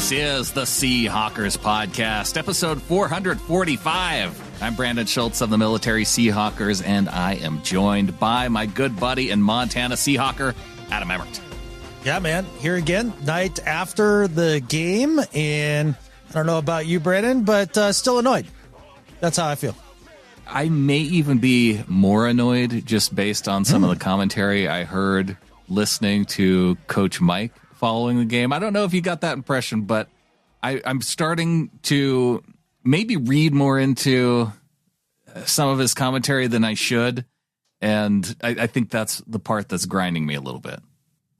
This is the Seahawkers Podcast, episode 445. I'm Brandon Schultz of the Military Seahawkers, and I am joined by my good buddy and Montana Seahawker, Adam Emmert. Yeah, man. Here again, night after the game, and I don't know about you, Brandon, but still annoyed. That's how I feel. I may even be more annoyed just based on some of the commentary I heard listening to Coach Mike following the game. I don't know if you got that impression, but I'm starting to maybe read more into some of his commentary than I should, and I think that's the part that's grinding me a little bit.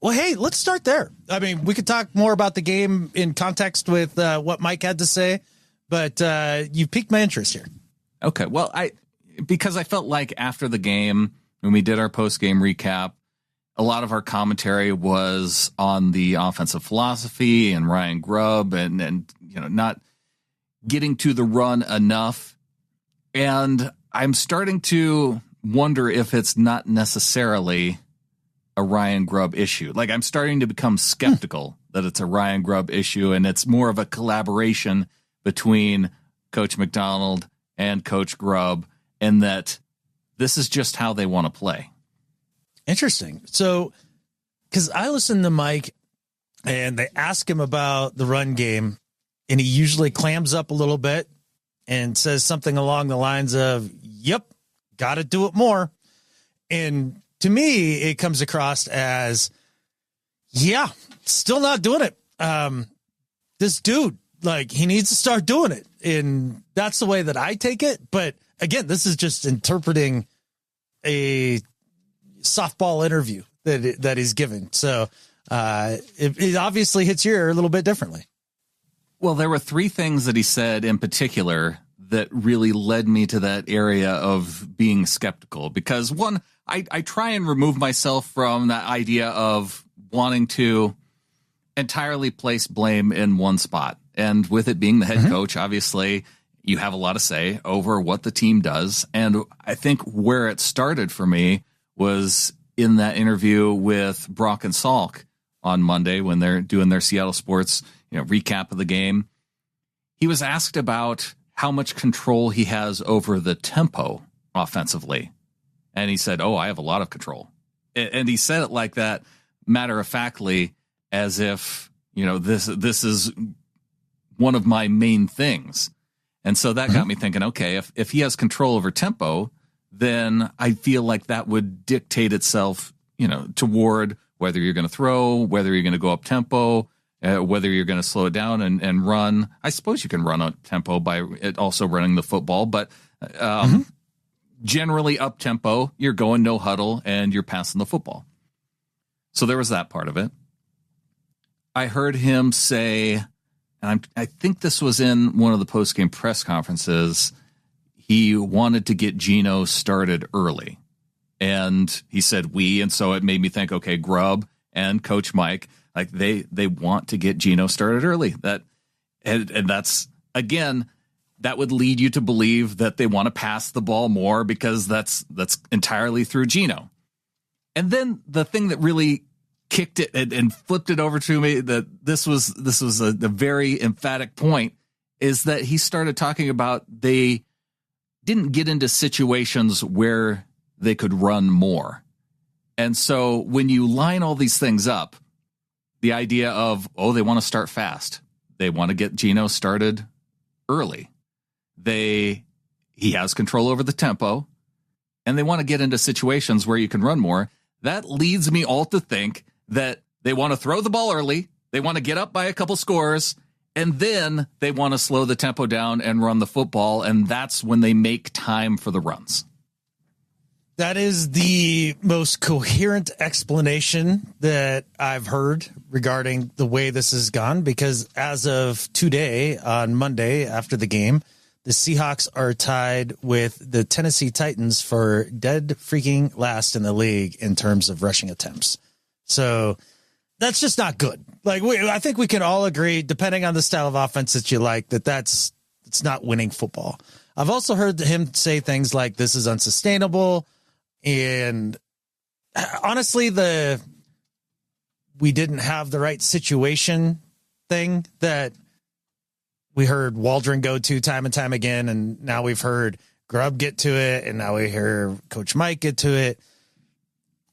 Well, hey, let's start there. I mean, we could talk more about the game in context with what Mike had to say, but you piqued my interest here. Okay, well, because I felt like after the game, when we did our post-game recap, a lot of our commentary was on the offensive philosophy and Ryan Grubb and not getting to the run enough. And I'm starting to wonder if it's not necessarily a Ryan Grubb issue. Like, I'm starting to become skeptical that it's a Ryan Grubb issue, and it's more of a collaboration between Coach McDonald and Coach Grubb, and that this is just how they want to play. Interesting. So, because I listen to Mike and they ask him about the run game, and he usually clams up a little bit and says something along the lines of, yep, got to do it more. And to me, it comes across as, yeah, still not doing it. This dude, like, he needs to start doing it. And that's the way that I take it. But again, this is just interpreting a softball interview that he's given. So it obviously hits your ear a little bit differently. Well, there were three things that he said in particular that really led me to that area of being skeptical. Because one, I try and remove myself from that idea of wanting to entirely place blame in one spot. And with it being the head coach, obviously, you have a lot to say over what the team does. And I think where it started for me was in that interview with Brock and Salk on Monday when they're doing their Seattle Sports recap of the game. He was asked about how much control he has over the tempo offensively. And he said, I have a lot of control. And he said it like that, matter-of-factly, as if, this is one of my main things. And so that got me thinking, okay, if he has control over tempo, then I feel like that would dictate itself, toward whether you're going to throw, whether you're going to go up tempo, whether you're going to slow it down and run. I suppose you can run up tempo by also running the football, but generally up tempo, you're going no huddle and you're passing the football. So there was that part of it. I heard him say, and I think this was in one of the post-game press conferences, he wanted to get Geno started early. And he said and so it made me think, okay, Grubb and Coach Mike, like they want to get Geno started early. And that's, again, that would lead you to believe that they want to pass the ball more because that's entirely through Geno. And then the thing that really kicked it and flipped it over to me, that this was a very emphatic point, is that he started talking about they didn't get into situations where they could run more. And so when you line all these things up, the idea of, they want to start fast. They want to get Geno started early. He has control over the tempo, and they want to get into situations where you can run more. That leads me all to think that they want to throw the ball early. They want to get up by a couple scores, and then they want to slow the tempo down and run the football. And that's when they make time for the runs. That is the most coherent explanation that I've heard regarding the way this has gone, because as of today, on Monday after the game, the Seahawks are tied with the Tennessee Titans for dead freaking last in the league in terms of rushing attempts. So that's just not good. Like, I think we can all agree, depending on the style of offense that you like, it's not winning football. I've also heard him say things like this is unsustainable. And honestly, we didn't have the right situation thing that we heard Waldron go to time and time again, and now we've heard Grubb get to it, and now we hear Coach Mike get to it.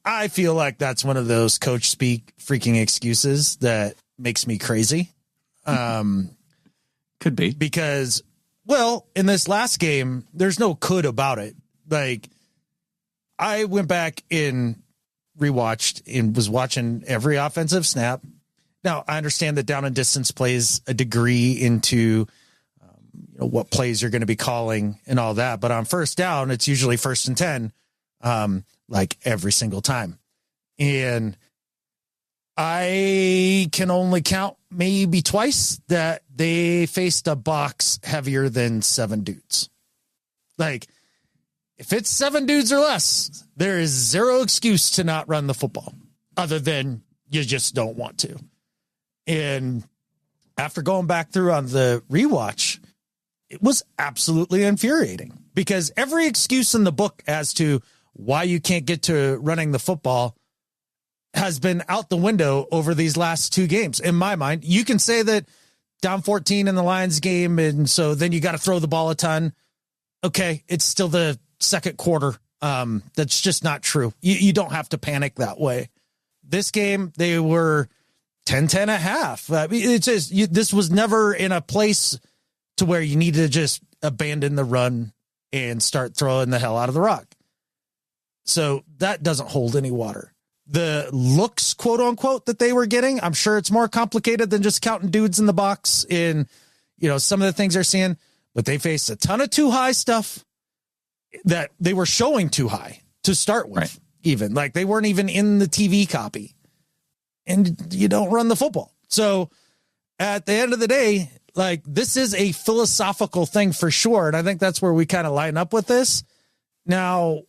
I feel like that's one of those coach speak freaking excuses that makes me crazy. Could be. Because, well, in this last game, there's no could about it. Like, I went back and rewatched and was watching every offensive snap. Now, I understand that down and distance plays a degree into what plays you're going to be calling and all that. But on first down, it's usually 1st and 10, like every single time. And I can only count maybe twice that they faced a box heavier than 7 dudes. Like, if it's 7 dudes or less, there is zero excuse to not run the football other than you just don't want to. And after going back through on the rewatch, it was absolutely infuriating because every excuse in the book as to why you can't get to running the football has been out the window over these last 2 games. In my mind, you can say that down 14 in the Lions game, and so then you got to throw the ball a ton. Okay, it's still the second quarter. That's just not true. You don't have to panic that way. This game, they were 10-10 a half. I mean, it's just, this was never in a place to where you need to just abandon the run and start throwing the hell out of the rock. So that doesn't hold any water. The looks, quote unquote, that they were getting, I'm sure it's more complicated than just counting dudes in the box in, some of the things they're seeing, but they faced a ton of too high stuff that they were showing too high to start with. Right. Even like they weren't even in the TV copy, and you don't run the football. So at the end of the day, like, this is a philosophical thing for sure. And I think that's where we kind of line up with this. Now,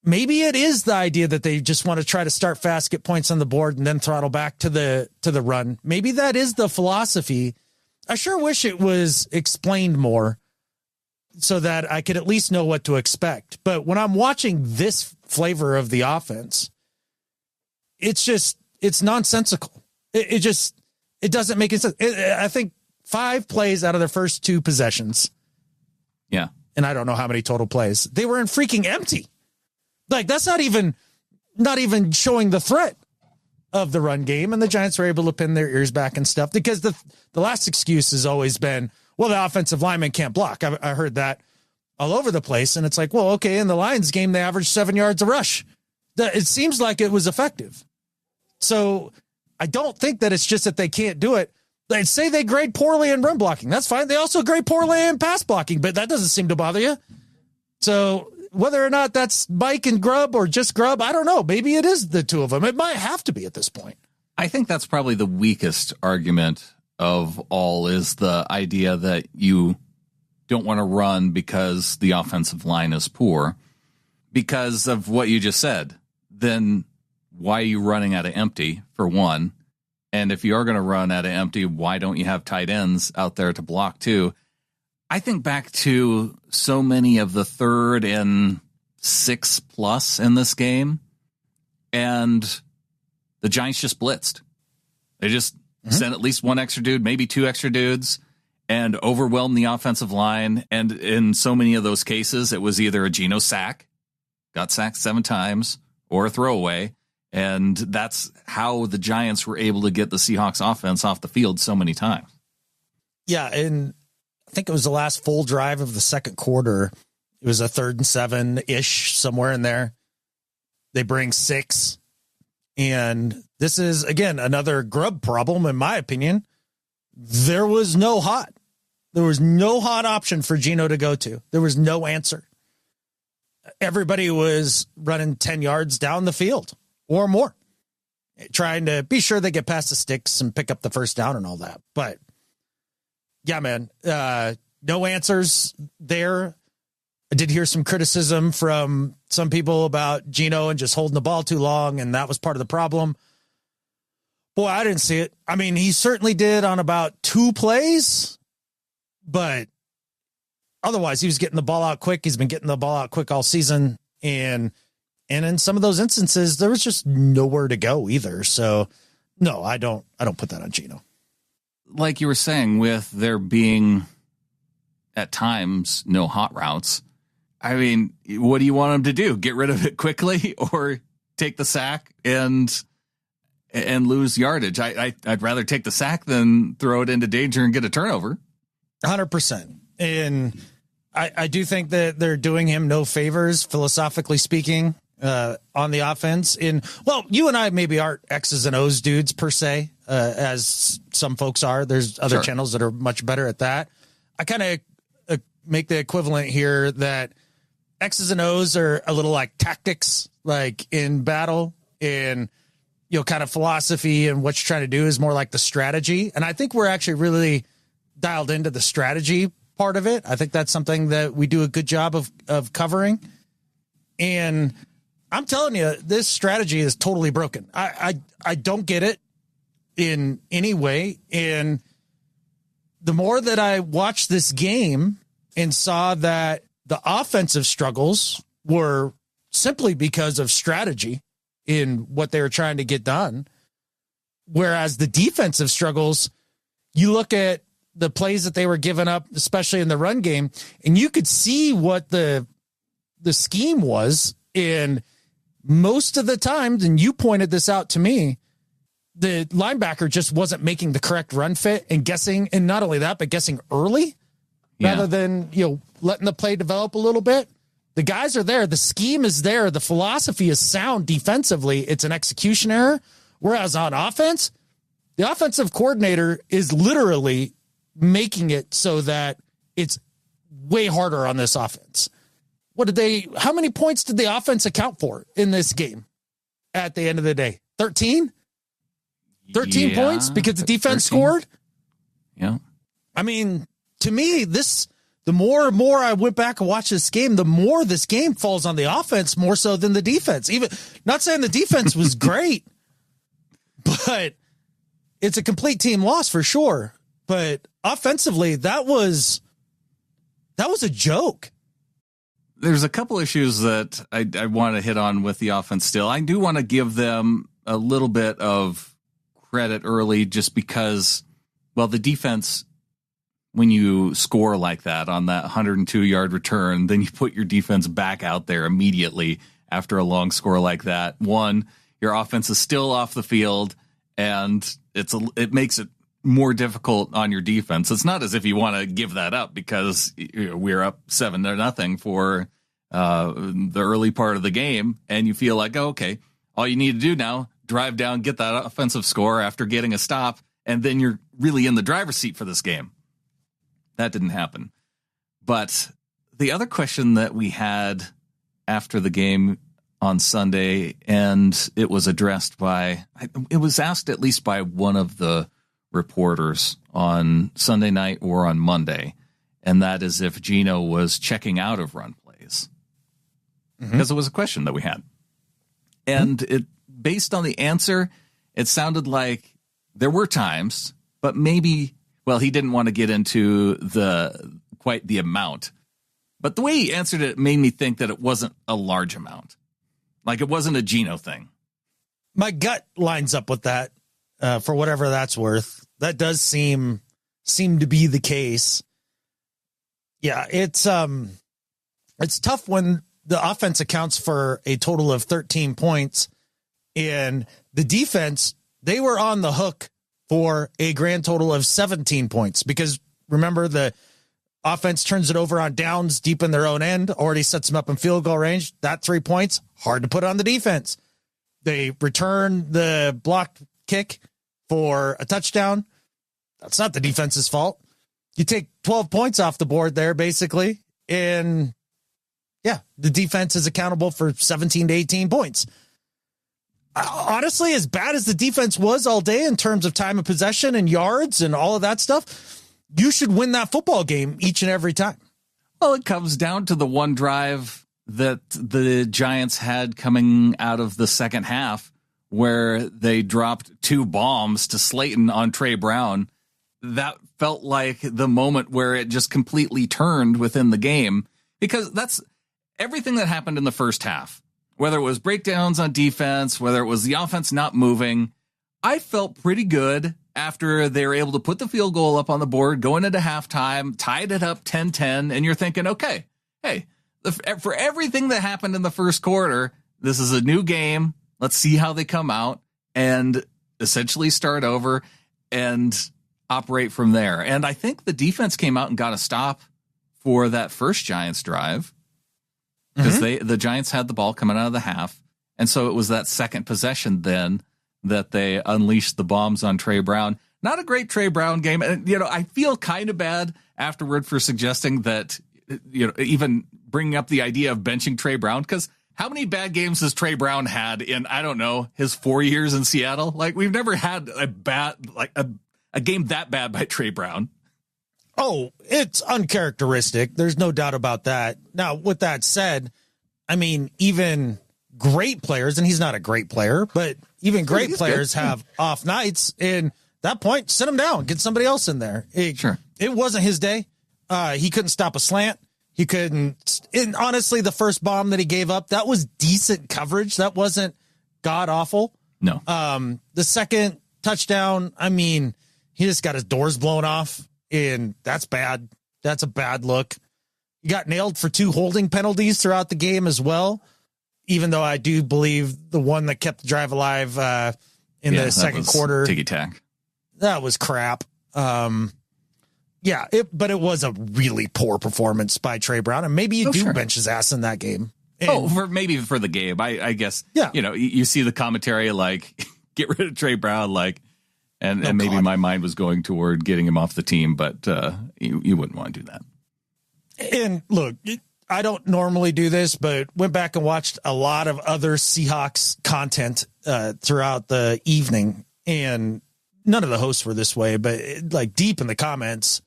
maybe it is the idea that they just want to try to start fast, get points on the board, and then throttle back to the run. Maybe that is the philosophy. I sure wish it was explained more so that I could at least know what to expect. But when I'm watching this flavor of the offense, it's nonsensical. It doesn't make any sense. I think 5 plays out of their first 2 possessions. Yeah. And I don't know how many total plays. They were in freaking empty. Like, that's not even showing the threat of the run game. And the Giants were able to pin their ears back and stuff because the last excuse has always been, well, the offensive lineman can't block. I heard that all over the place. And it's like, well, okay, in the Lions game, they averaged 7 yards a rush. It seems like it was effective. So I don't think that it's just that they can't do it. They say they grade poorly in run blocking. That's fine. They also grade poorly in pass blocking, but that doesn't seem to bother you. So whether or not that's Mike and Grubb or just Grubb, I don't know. Maybe it is the 2 of them. It might have to be at this point. I think that's probably the weakest argument of all, is the idea that you don't want to run because the offensive line is poor. Because of what you just said, then why are you running out of empty, for one? And if you are going to run out of empty, why don't you have tight ends out there to block too? I think back to so many of the 3rd and 6 plus in this game, and the Giants just blitzed. They just sent at least 1 extra dude, maybe 2 extra dudes, and overwhelmed the offensive line. And in so many of those cases, it was either a Geno sack, got sacked 7 times, or a throwaway. And that's how the Giants were able to get the Seahawks offense off the field so many times. Yeah, and I think it was the last full drive of the second quarter. It was a 3rd and 7-ish, somewhere in there. They bring 6. And this is, again, another Grubb problem, in my opinion. There was no hot. There was no hot option for Geno to go to. There was no answer. Everybody was running 10 yards down the field or more, trying to be sure they get past the sticks and pick up the first down and all that. But yeah, man, no answers there. I did hear some criticism from some people about Geno and just holding the ball too long, and that was part of the problem. Boy, I didn't see it. I mean, he certainly did on about 2 plays, but otherwise he was getting the ball out quick. He's been getting the ball out quick all season, and in some of those instances, there was just nowhere to go either. So no, I don't put that on Geno. like you were saying, with there being at times no hot routes, I mean, what do you want them to do? Get rid of it quickly or take the sack and lose yardage? I'd rather take the sack than throw it into danger and get a turnover. 100%. And I do think that they're doing him no favors, philosophically speaking, on the offense. Well, you and I maybe aren't X's and O's dudes per se, as some folks are. There's other channels that are much better at that. I kind of make the equivalent here that X's and O's are a little like tactics, like in battle, and kind of philosophy, and what you're trying to do is more like the strategy. And I think we're actually really dialed into the strategy part of it. I think that's something that we do a good job of covering. And I'm telling you, this strategy is totally broken. I don't get it in any way. And the more that I watched this game and saw that the offensive struggles were simply because of strategy in what they were trying to get done, whereas the defensive struggles, you look at the plays that they were giving up, especially in the run game, and you could see what the scheme was. And most of the time, and you pointed this out to me, the linebacker just wasn't making the correct run fit and guessing. And not only that, but guessing early rather than, letting the play develop a little bit. The guys are there. The scheme is there. The philosophy is sound defensively. It's an execution error. Whereas on offense, the offensive coordinator is literally making it so that it's way harder on this offense. How many points did the offense account for in this game at the end of the day? 13? 13 points because the defense 13. scored? Yeah. I mean, to me, the more and more I went back and watched this game, the more this game falls on the offense more so than the defense. Even not saying the defense was great, but it's a complete team loss for sure. But offensively, that was a joke. There's a couple issues that I want to hit on with the offense still. I do want to give them a little bit of credit early just because, well, the defense, when you score like that on that 102-yard return, then you put your defense back out there immediately after a long score like that. One, your offense is still off the field, and it makes it more difficult on your defense. It's not as if you want to give that up because we're up 7-0 for the early part of the game, and you feel like, oh, okay, all you need to do now, drive down, get that offensive score after getting a stop, and then you're really in the driver's seat for this game. That didn't happen. But the other question that we had after the game on Sunday, and it was asked at least by one of the reporters on Sunday night or on Monday, and that is if Geno was checking out of run plays. Because it was a question that we had. And based on the answer, it sounded like there were times, but maybe, well, he didn't want to get into quite the amount. But the way he answered it made me think that it wasn't a large amount. Like it wasn't a Geno thing. My gut lines up with that, for whatever that's worth. That does seem to be the case. Yeah, it's tough when the offense accounts for a total of 13 points and the defense, they were on the hook for a grand total of 17 points because remember the offense turns it over on downs deep in their own end, already sets them up in field goal range. That 3 points, hard to put on the defense. They return the blocked kick for a touchdown. That's not the defense's fault. You take 12 points off the board there, basically. And yeah, the defense is accountable for 17 to 18 points. Honestly, as bad as the defense was all day in terms of time of possession and yards and all of that stuff, you should win that football game each and every time. Well, it comes down to the one drive that the Giants had coming out of the second half where they dropped 2 bombs to Slayton on Trey Brown. That felt like the moment where it just completely turned within the game because that's everything that happened in the first half, whether it was breakdowns on defense, whether it was the offense not moving. I felt pretty good after they were able to put the field goal up on the board, going into halftime, tied it up 10-10, and you're thinking, okay, hey, for everything that happened in the first quarter, this is a new game. Let's see how they come out and essentially start over and operate from there. And I think the defense came out and got a stop for that first Giants drive because the Giants had the ball coming out of the half. And so it was that second possession then that they unleashed the bombs on Trey Brown. Not a great Trey Brown game. And, I feel kind of bad afterward for suggesting that, even bringing up the idea of benching Trey Brown, because how many bad games has Trey Brown had in, I don't know, his 4 years in Seattle? Like, we've never had a game that bad by Trey Brown. Oh, it's uncharacteristic. There's no doubt about that. Now, with that said, I mean, even great players, and he's not a great player, but even great players have off nights. And that point, sit him down, get somebody else in there. It wasn't his day. He couldn't stop a slant. He couldn't. And honestly, the first bomb that he gave up, that was decent coverage. That wasn't god awful. No. The second touchdown, I mean, he just got his doors blown off, and that's bad. That's a bad look. He got nailed for 2 holding penalties throughout the game as well, even though I do believe the one that kept the drive alive in the second quarter. Ticky-tack. That was crap. But it was a really poor performance by Trey Brown, and maybe you bench his ass in that game. And, maybe for the game, I guess. Yeah, you see the commentary like, get rid of Trey Brown, like, and maybe my mind was going toward getting him off the team, but you wouldn't want to do that. And look, I don't normally do this, but went back and watched a lot of other Seahawks content throughout the evening, and none of the hosts were this way, but like deep in the comments,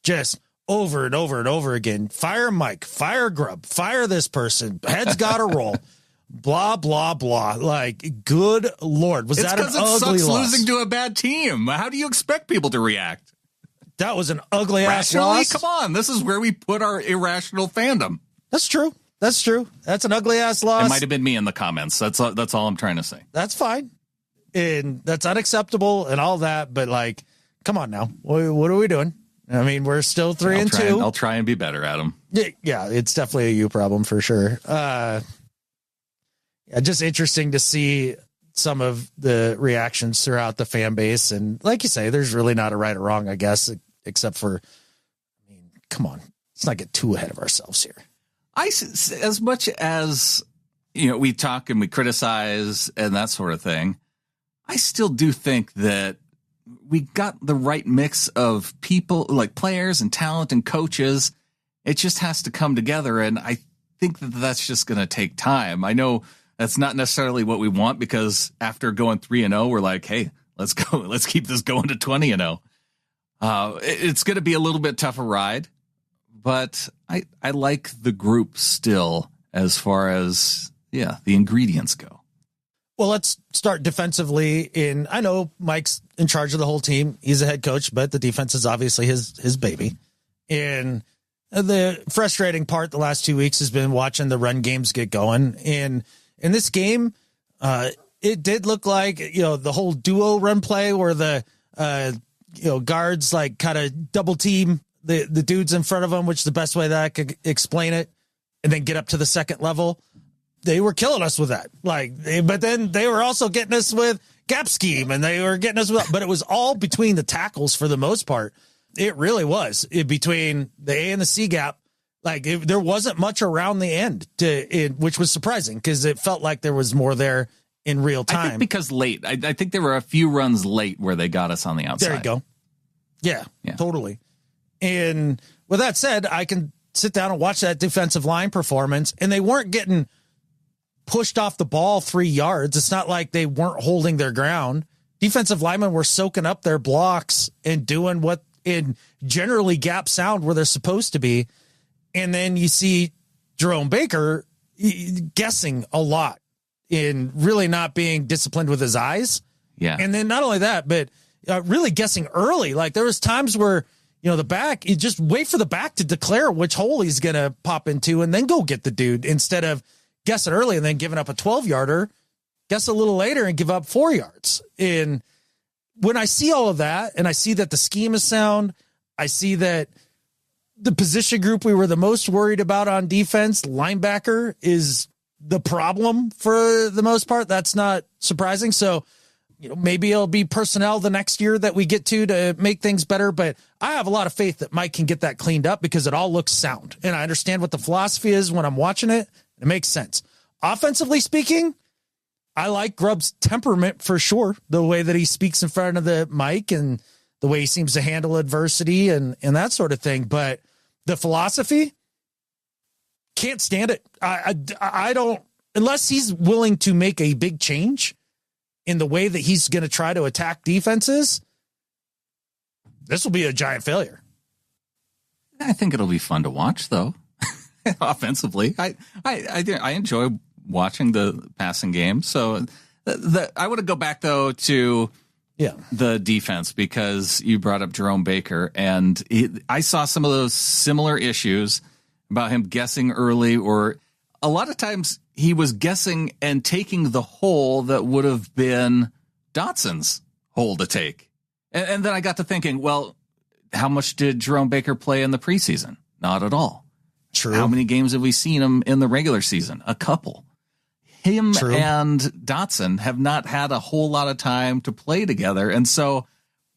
just over and over and over again, fire Mike, fire Grubb, fire this person, head's got to roll, blah, blah, blah. Like, good Lord, was that an ugly loss? Losing to a bad team. How do you expect people to react? That was an ugly ass loss. Come on, this is where we put our irrational fandom. That's true. That's true. That's an ugly ass loss. It might have been me in the comments. That's all I'm trying to say. That's fine. And that's unacceptable and all that. But like, come on now. What are we doing? I mean, we're still 3-2. I'll try and be better, Adam. Yeah, it's definitely a you problem for sure. Just interesting to see some of the reactions throughout the fan base. And like you say, there's really not a right or wrong, I guess, except for, I mean, come on. Let's not get too ahead of ourselves here. As much as, we talk and we criticize and that sort of thing, I still do think that we got the right mix of people, like players and talent and coaches. It just has to come together. And I think that that's just going to take time. I know that's not necessarily what we want, because after going 3-0, we're like, hey, let's go. Let's keep this going to 20-0. It's going to be a little bit tougher ride, but I like the group still as far as, the ingredients go. Well, let's start defensively. I know Mike's in charge of the whole team. He's a head coach, but the defense is obviously his baby. And the frustrating part the last 2 weeks has been watching the run games get going. And in this game, it did look like, the whole duo run play where the, guards like kind of double team the dudes in front of them, which is the best way that I could explain it, and then get up to the second level. They were killing us with that. But then they were also getting us with gap scheme, and they were getting us with, but it was all between the tackles for the most part. It really was between the A and the C gap. There wasn't much around the end which was surprising, because it felt like there was more there in real time. I think because late, I think there were a few runs late where they got us on the outside. There you go. Yeah, totally. And with that said, I can sit down and watch that defensive line performance, and they weren't getting pushed off the ball 3 yards. It's not like they weren't holding their ground. Defensive linemen were soaking up their blocks and doing what in generally gap sound where they're supposed to be. And then you see Jerome Baker guessing a lot in really not being disciplined with his eyes. Yeah. And then not only that, but really guessing early. Like, there was times where, the back, you just wait for the back to declare which hole he's going to pop into and then go get the dude, instead of guessing early and then giving up a 12-yarder, guess a little later and give up 4 yards. And when I see all of that, and I see that the scheme is sound, I see that the position group we were the most worried about on defense, linebacker, is the problem for the most part. That's not surprising. So, maybe it'll be personnel the next year that we get to make things better. But I have a lot of faith that Mike can get that cleaned up because it all looks sound. And I understand what the philosophy is when I'm watching it. It makes sense. Offensively speaking, I like Grubb's temperament for sure. The way that he speaks in front of the mic and the way he seems to handle adversity and that sort of thing. But the philosophy, can't stand it. I don't, unless he's willing to make a big change in the way that he's going to try to attack defenses, this will be a giant failure. I think it'll be fun to watch, though. Offensively, I enjoy watching the passing game. So I want to go back though to the defense, because you brought up Jerome Baker, and I saw some of those similar issues about him guessing early, or a lot of times he was guessing and taking the hole that would have been Dotson's hole to take. And then I got to thinking, well, how much did Jerome Baker play in the preseason? Not at all. True. How many games have we seen him in the regular season? A couple. Him True. and Dotson have not had a whole lot of time to play together. And so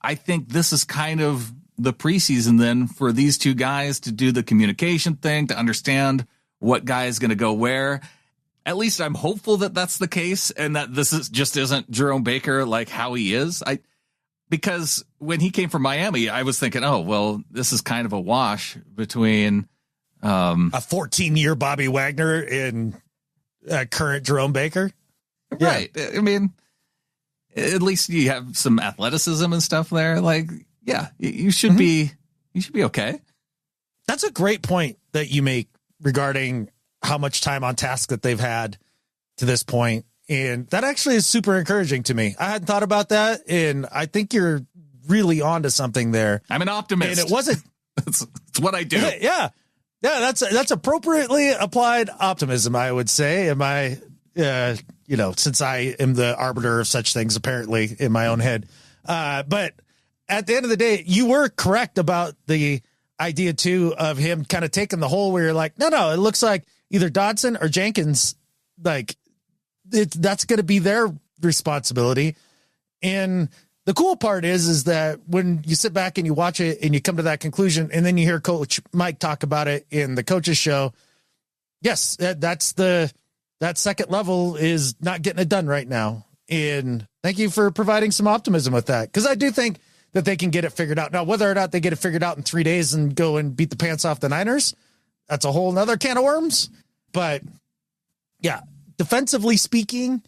I think this is kind of the preseason then for these two guys to do the communication thing, to understand what guy is going to go where. At least I'm hopeful that that's the case, and that this isn't Jerome Baker like how he is. Because when he came from Miami, I was thinking, oh, well, this is kind of a wash between a 14-year Bobby Wagner and current Jerome Baker. Right. Yeah. I mean, at least you have some athleticism and stuff there. Like, yeah, you should be okay. That's a great point that you make regarding how much time on task that they've had to this point. And that actually is super encouraging to me. I hadn't thought about that, and I think you're really onto something there. I'm an optimist. And it wasn't. It's what I do. Yeah. That's appropriately applied optimism, I would say. Since I am the arbiter of such things, apparently in my own head. But at the end of the day, you were correct about the idea too of him kind of taking the hole where you're like, no, it looks like either Dodson or Jenkins, like that's going to be their responsibility. And the cool part is that when you sit back and you watch it and you come to that conclusion, and then you hear Coach Mike talk about it in the coaches show. Yes, that second level is not getting it done right now. And thank you for providing some optimism with that, because I do think that they can get it figured out. Now, whether or not they get it figured out in 3 days and go and beat the pants off the Niners, that's a whole nother can of worms. But yeah, defensively speaking,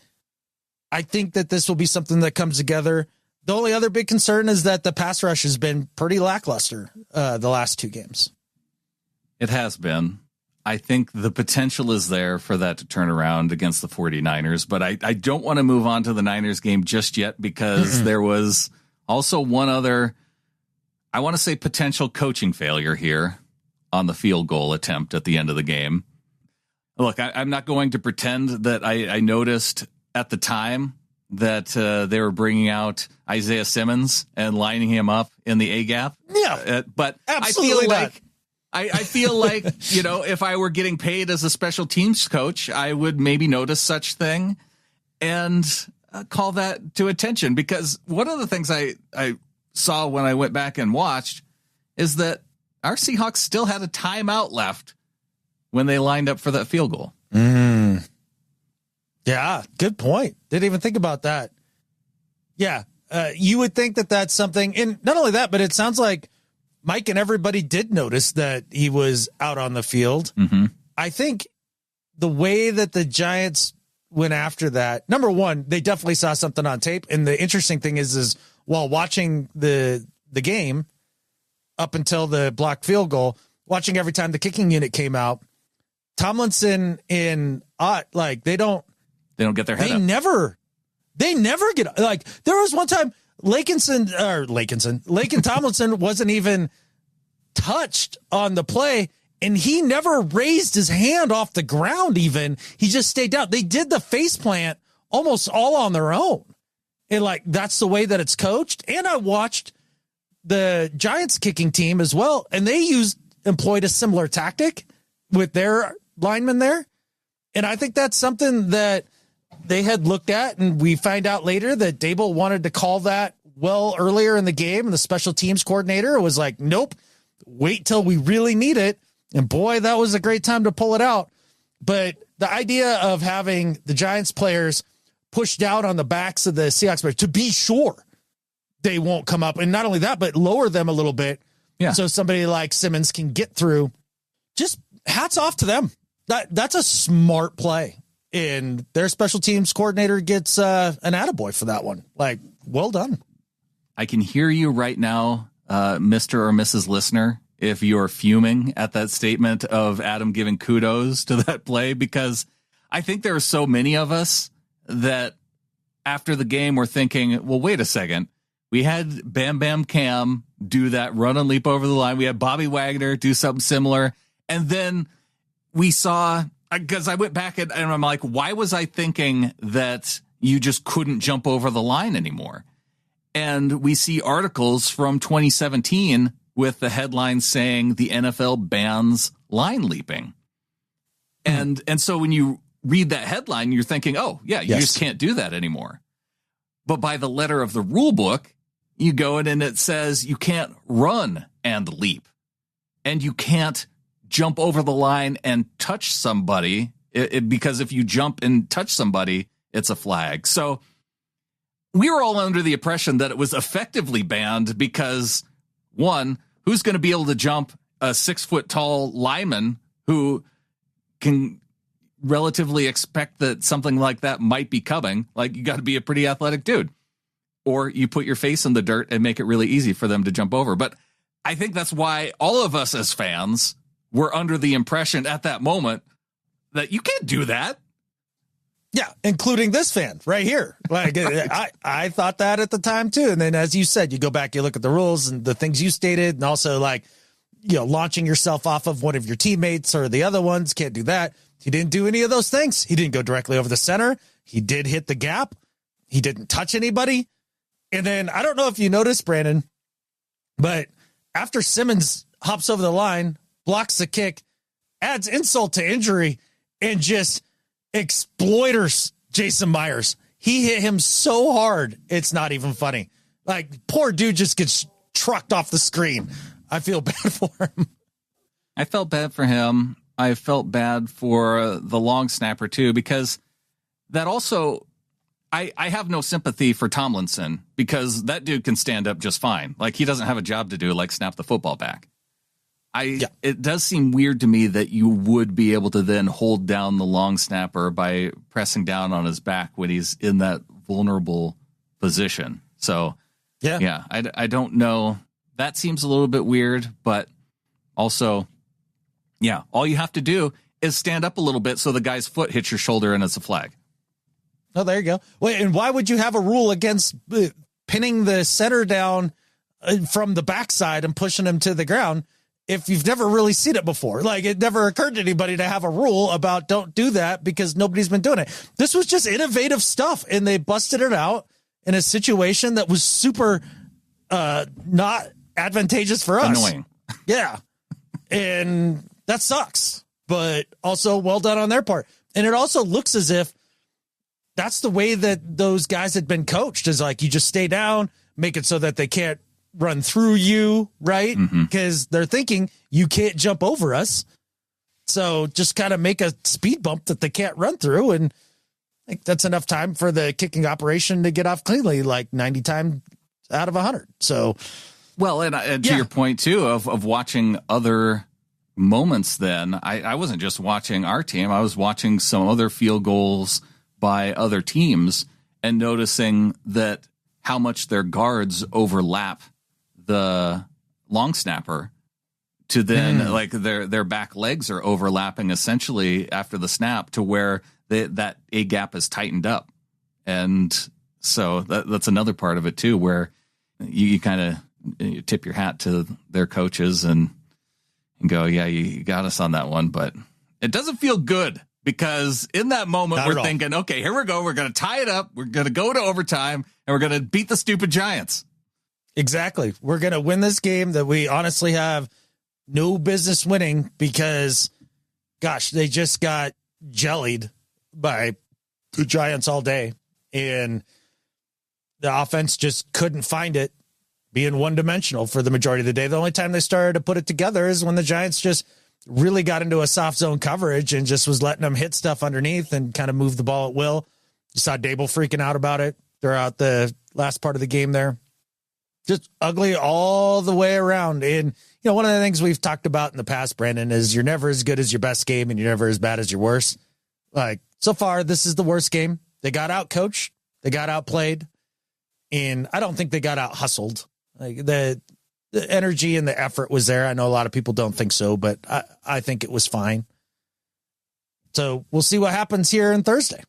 I think that this will be something that comes together. The only other big concern is that the pass rush has been pretty lackluster the last 2 games. It has been. I think the potential is there for that to turn around against the 49ers, but I don't want to move on to the Niners game just yet, because there was also one other, I want to say, potential coaching failure here on the field goal attempt at the end of the game. Look, I'm not going to pretend that I noticed at the time that they were bringing out Isaiah Simmons and lining him up in the A gap. Yeah, but absolutely I feel like, if I were getting paid as a special teams coach, I would maybe notice such thing and call that to attention. Because one of the things I saw when I went back and watched is that our Seahawks still had a timeout left when they lined up for that field goal. Yeah, good point. Didn't even think about that. Yeah, you would think that that's something. And not only that, but it sounds like Mike and everybody did notice that he was out on the field. I think the way that the Giants went after that, number one, they definitely saw something on tape. And the interesting thing is while watching the game up until the blocked field goal, watching every time the kicking unit came out, Tomlinson and Ott, like they don't get their head up. They never get, like, there was one time Lakin Tomlinson wasn't even touched on the play, and he never raised his hand off the ground even. He just stayed down. They did the face plant almost all on their own. And like, that's the way that it's coached. And I watched the Giants kicking team as well. And they employed a similar tactic with their linemen there. And I think that's something that they had looked at. And we find out later that Dable wanted to call that well earlier in the game. And the special teams coordinator was like, nope, wait till we really need it. And boy, that was a great time to pull it out. But the idea of having the Giants players push down on the backs of the Seahawks players to be sure they won't come up. And not only that, but lower them a little bit. Yeah. So somebody like Simmons can get through. Just hats off to them. That's a smart play. And their special teams coordinator gets an attaboy for that one. Like, well done. I can hear you right now, Mr. or Mrs. Listener, if you're fuming at that statement of Adam giving kudos to that play, because I think there are so many of us that after the game were thinking, well, wait a second. We had Bam Bam Cam do that run and leap over the line. We had Bobby Wagner do something similar. And then we saw, because I went back and I'm like, why was I thinking that you just couldn't jump over the line anymore? And we see articles from 2017 with the headline saying the NFL bans line leaping. And so when you read that headline, you're thinking, oh, yeah, you just can't do that anymore. But by the letter of the rule book, you go in and it says you can't run and leap. And you can't jump over the line and touch somebody, because if you jump and touch somebody, it's a flag. So we were all under the impression that it was effectively banned because, one, who's going to be able to jump a 6-foot tall lineman who can relatively expect that something like that might be coming? Like, you got to be a pretty athletic dude, or you put your face in the dirt and make it really easy for them to jump over. But I think that's why all of us as fans were under the impression at that moment that you can't do that. Yeah, including this fan right here. Like, I thought that at the time too. And then, as you said, you go back, you look at the rules and the things you stated, and also, like, you know, launching yourself off of one of your teammates or the other ones, can't do that. He didn't do any of those things. He didn't go directly over the center. He did hit the gap. He didn't touch anybody. And then, I don't know if you noticed, Brandon, but after Simmons hops over the line, blocks the kick, adds insult to injury, and just exploiters Jason Myers. He hit him so hard, it's not even funny. Like, poor dude just gets trucked off the screen. I feel bad for him. I felt bad for him. I felt bad for the long snapper too, because that also, I have no sympathy for Tomlinson, because that dude can stand up just fine. Like, he doesn't have a job to do, like snap the football back. It does seem weird to me that you would be able to then hold down the long snapper by pressing down on his back when he's in that vulnerable position. So, I don't know. That seems a little bit weird, but also, all you have to do is stand up a little bit so the guy's foot hits your shoulder and it's a flag. Oh, there you go. Wait, and why would you have a rule against pinning the center down from the backside and pushing him to the ground if you've never really seen it before? Like, it never occurred to anybody to have a rule about don't do that, because nobody's been doing it. This was just innovative stuff, and they busted it out in a situation that was super not advantageous for us. Annoying. Yeah. And that sucks, but also well done on their part. And it also looks as if that's the way that those guys had been coached, is like, you just stay down, make it so that they can't run through you, right? Because they're thinking you can't jump over us. So just kind of make a speed bump that they can't run through. And I think that's enough time for the kicking operation to get off cleanly, like 90 times out of 100. So, well, and to your point too, of watching other moments, then I wasn't just watching our team. I was watching some other field goals by other teams and noticing that how much their guards overlap the long snapper to then like their back legs are overlapping essentially after the snap, to where that A gap is tightened up. And so that's another part of it too, where you kind of tip your hat to their coaches and go, yeah, you got us on that one, but it doesn't feel good because in that moment, we're thinking, okay, here we go. We're going to tie it up. We're going to go to overtime, and we're going to beat the stupid Giants. Exactly. We're going to win this game that we honestly have no business winning because, gosh, they just got jellied by the Giants all day. And the offense just couldn't find it, being one-dimensional for the majority of the day. The only time they started to put it together is when the Giants just really got into a soft zone coverage and just was letting them hit stuff underneath and kind of move the ball at will. You saw Dable freaking out about it throughout the last part of the game there. Just ugly all the way around. And, you know, one of the things we've talked about in the past, Brandon, is you're never as good as your best game and you're never as bad as your worst. Like, so far, this is the worst game. They got out-coached. They got outplayed. And I don't think they got out-hustled. Like, the energy and the effort was there. I know a lot of people don't think so, but I think it was fine. So we'll see what happens here on Thursday.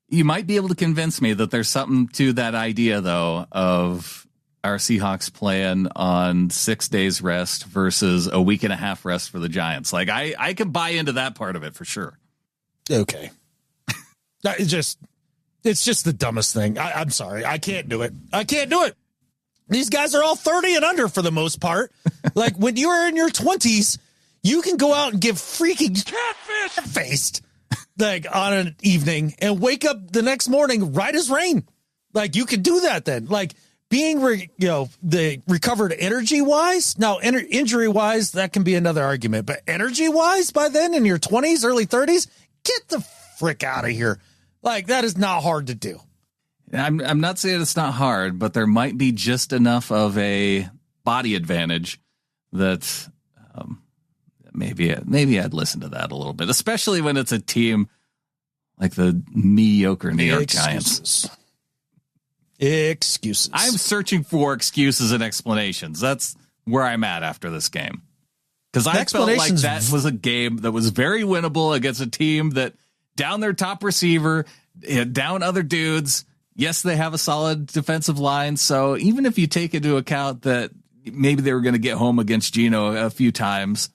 You might be able to convince me that there's something to that idea, though, of our Seahawks playing on 6 days rest versus a week and a half rest for the Giants. Like, I can buy into that part of it for sure. Okay. It's just the dumbest thing. I'm sorry. I can't do it. I can't do it. These guys are all 30 and under for the most part. Like, when you are in your 20s, you can go out and give freaking catfish-faced like on an evening and wake up the next morning right as rain. Like, you could do that then. Like, being, the recovered energy-wise, now injury-wise, that can be another argument. But energy-wise, by then, in your 20s, early 30s, get the frick out of here. Like, that is not hard to do. I'm not saying it's not hard, but there might be just enough of a body advantage that maybe I'd listen to that a little bit, especially when it's a team like the mediocre New York Giants. Excuses. I'm searching for excuses and explanations. That's where I'm at after this game. Because I felt like that was a game that was very winnable against a team that down their top receiver, down other dudes. Yes, they have a solid defensive line. So even if you take into account that maybe they were going to get home against Geno a few times,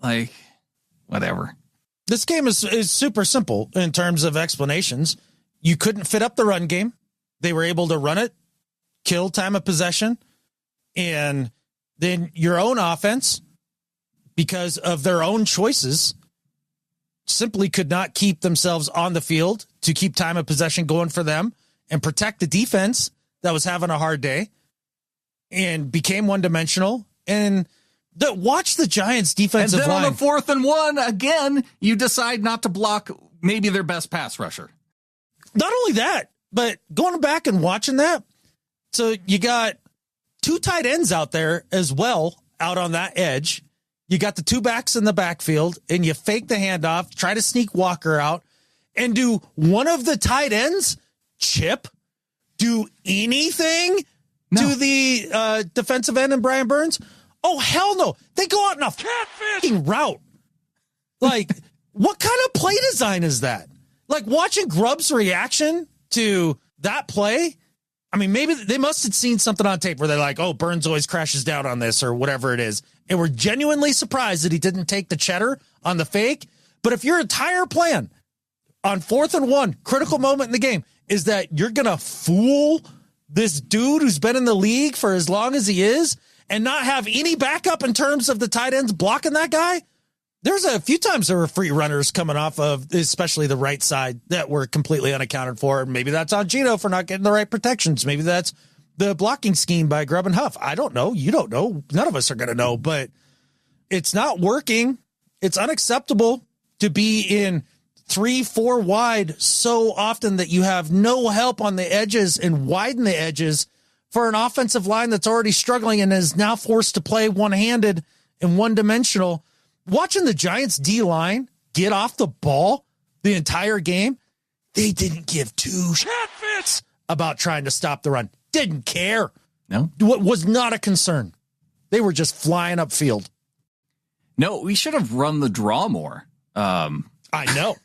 like, whatever. This game is super simple in terms of explanations. You couldn't fit up the run game. They were able to run it, kill time of possession, and then your own offense, because of their own choices, simply could not keep themselves on the field to keep time of possession going for them and protect the defense that was having a hard day and became one-dimensional. And watch the Giants' defensive line. And then on the 4th and 1, again, you decide not to block maybe their best pass rusher. Not only that, but going back and watching that, so you got 2 tight ends out there as well, out on that edge. You got the 2 backs in the backfield, and you fake the handoff, try to sneak Walker out, and do one of the tight ends, Chip, do anything to the defensive end and Brian Burns? Oh, hell no. They go out in a catfishing route. Like, what kind of play design is that? Like, watching Grubb's reaction to that play, I mean, maybe they must have seen something on tape where they're like, oh, Burns always crashes down on this or whatever it is. And we're genuinely surprised that he didn't take the cheddar on the fake. But if your entire plan on 4th and 1, critical moment in the game, is that you're going to fool this dude who's been in the league for as long as he is and not have any backup in terms of the tight ends blocking that guy, there's a few times there were free runners coming off of, especially the right side, that were completely unaccounted for. Maybe that's on Geno for not getting the right protections. Maybe that's the blocking scheme by Grubb and Huff. I don't know. You don't know. None of us are going to know, but it's not working. It's unacceptable to be in 3-4 wide so often that you have no help on the edges and widen the edges for an offensive line that's already struggling and is now forced to play one-handed and one-dimensional. Watching the Giants D-line get off the ball the entire game, they didn't give 2 shits about trying to stop the run. Didn't care. No. What was not a concern. They were just flying upfield. No, we should have run the draw more. I know.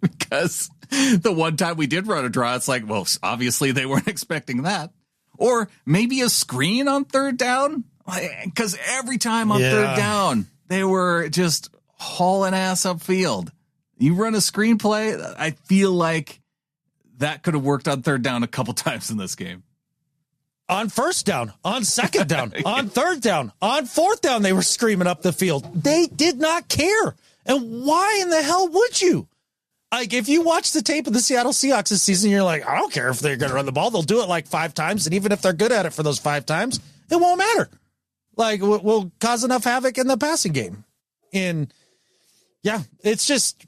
Because the one time we did run a draw, it's like, well, obviously they weren't expecting that. Or maybe a screen on 3rd down. Because every time on 3rd down, they were just hauling ass upfield. You run a screenplay, I feel like that could have worked on third down a couple times in this game. On first down, on second down, on third down, on fourth down, they were screaming up the field. They did not care. And why in the hell would you? Like, if you watch the tape of the Seattle Seahawks this season, you're like, I don't care if they're going to run the ball. They'll do it like 5 times. And even if they're good at it for those 5 times, it won't matter. Like, we'll cause enough havoc in the passing game. And yeah, it's just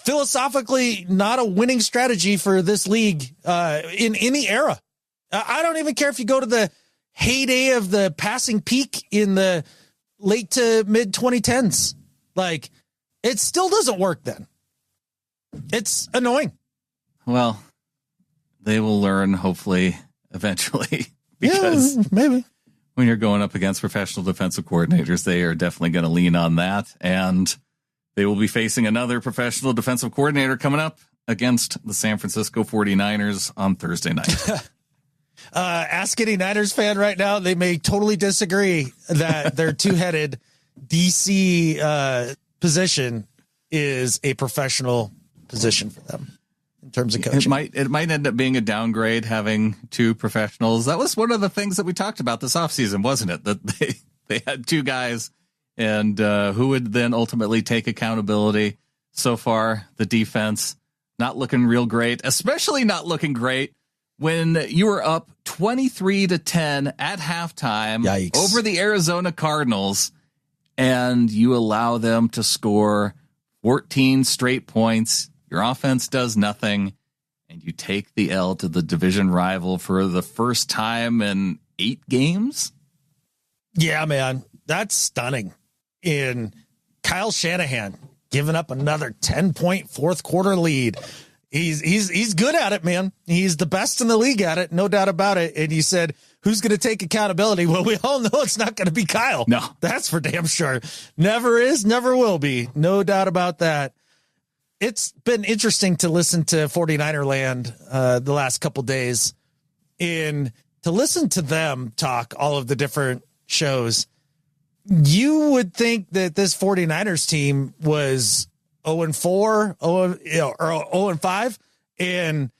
philosophically not a winning strategy for this league in any era. I don't even care if you go to the heyday of the passing peak in the late to mid 2010s. Like, it still doesn't work then. It's annoying. Well, they will learn, hopefully, eventually. Because maybe when you're going up against professional defensive coordinators, they are definitely going to lean on that. And they will be facing another professional defensive coordinator coming up against the San Francisco 49ers on Thursday night. Ask any Niners fan right now. They may totally disagree that their two-headed DC position is a professional position for them in terms of coaching. It might end up being a downgrade having 2 professionals. That was one of the things that we talked about this offseason, wasn't it? That they had 2 guys and who would then ultimately take accountability. So far, the defense not looking real great, especially not looking great when you were up 23-10 at halftime. Yikes. Over the Arizona Cardinals, and you allow them to score 14 straight points. Your offense does nothing, and you take the L to the division rival for the first time in 8 games. Yeah, man, that's stunning. In Kyle Shanahan giving up another 10-point fourth quarter lead. He's good at it, man. He's the best in the league at it, no doubt about it. And you said, who's going to take accountability? Well, we all know it's not going to be Kyle. No, that's for damn sure. Never is, never will be. No doubt about that. It's been interesting to listen to 49er land the last couple days, and to listen to them talk all of the different shows. You would think that this 49ers team was 0-4, or 0-5, and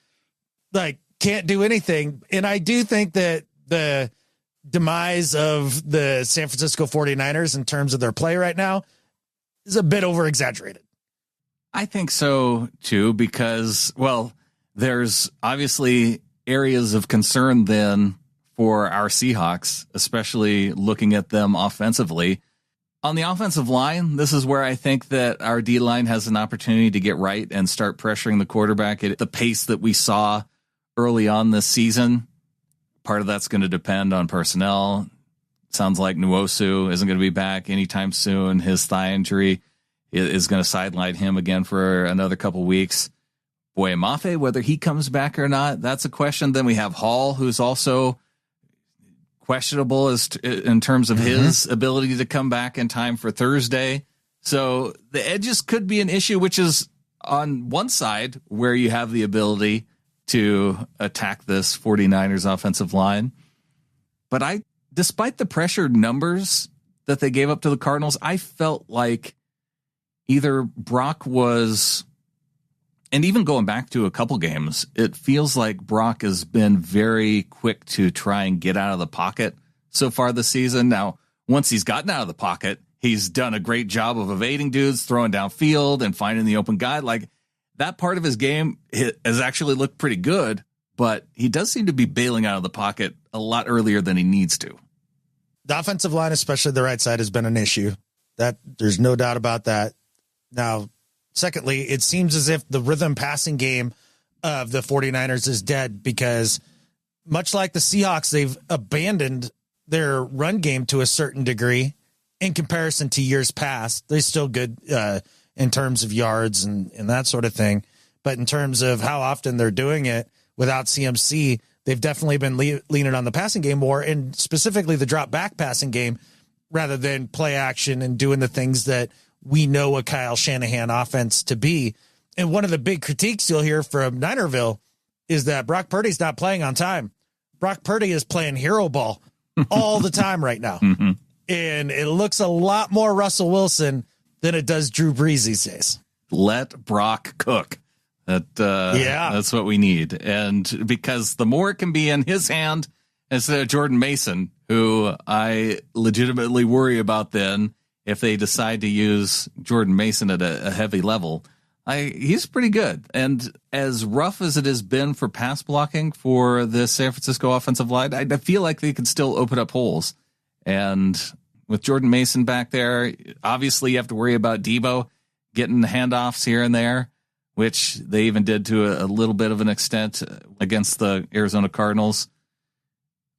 like can't do anything. And I do think that the demise of the San Francisco 49ers in terms of their play right now is a bit over exaggerated. I think so too, because, well, there's obviously areas of concern then for our Seahawks, especially looking at them offensively. On the offensive line, this is where I think that our D-line has an opportunity to get right and start pressuring the quarterback at the pace that we saw early on this season. Part of that's going to depend on personnel. Sounds like Nwosu isn't going to be back anytime soon. His thigh injury is going to sideline him again for another couple weeks. Boy, Mafe, whether he comes back or not, that's a question. Then we have Hall, who's also questionable in terms of his ability to come back in time for Thursday. So the edges could be an issue, which is on one side where you have the ability to attack this 49ers offensive line. But despite the pressured numbers that they gave up to the Cardinals, I felt like either Brock was, and even going back to a couple games, it feels like Brock has been very quick to try and get out of the pocket so far this season. Now, once he's gotten out of the pocket, he's done a great job of evading dudes, throwing downfield and finding the open guy. Like, that part of his game has actually looked pretty good, but he does seem to be bailing out of the pocket a lot earlier than he needs to. The offensive line, especially the right side, has been an issue. That there's no doubt about that. Now, secondly, it seems as if the rhythm passing game of the 49ers is dead, because much like the Seahawks, they've abandoned their run game to a certain degree in comparison to years past. They're still good in terms of yards and that sort of thing. But in terms of how often they're doing it without CMC, they've definitely been leaning on the passing game more, and specifically the drop back passing game rather than play action and doing the things that we know a Kyle Shanahan offense to be. And one of the big critiques you'll hear from Ninerville is that Brock Purdy's not playing on time. Brock Purdy is playing hero ball all the time right now. And it looks a lot more Russell Wilson than it does Drew Brees these days. let Brock cook. That's what we need. And because the more it can be in his hand instead of Jordan Mason, who I legitimately worry about then if they decide to use Jordan Mason at a heavy level, he's pretty good. And as rough as it has been for pass blocking for the San Francisco offensive line, I feel like they could still open up holes. And with Jordan Mason back there, obviously you have to worry about Debo getting handoffs here and there, which they even did to a little bit of an extent against the Arizona Cardinals.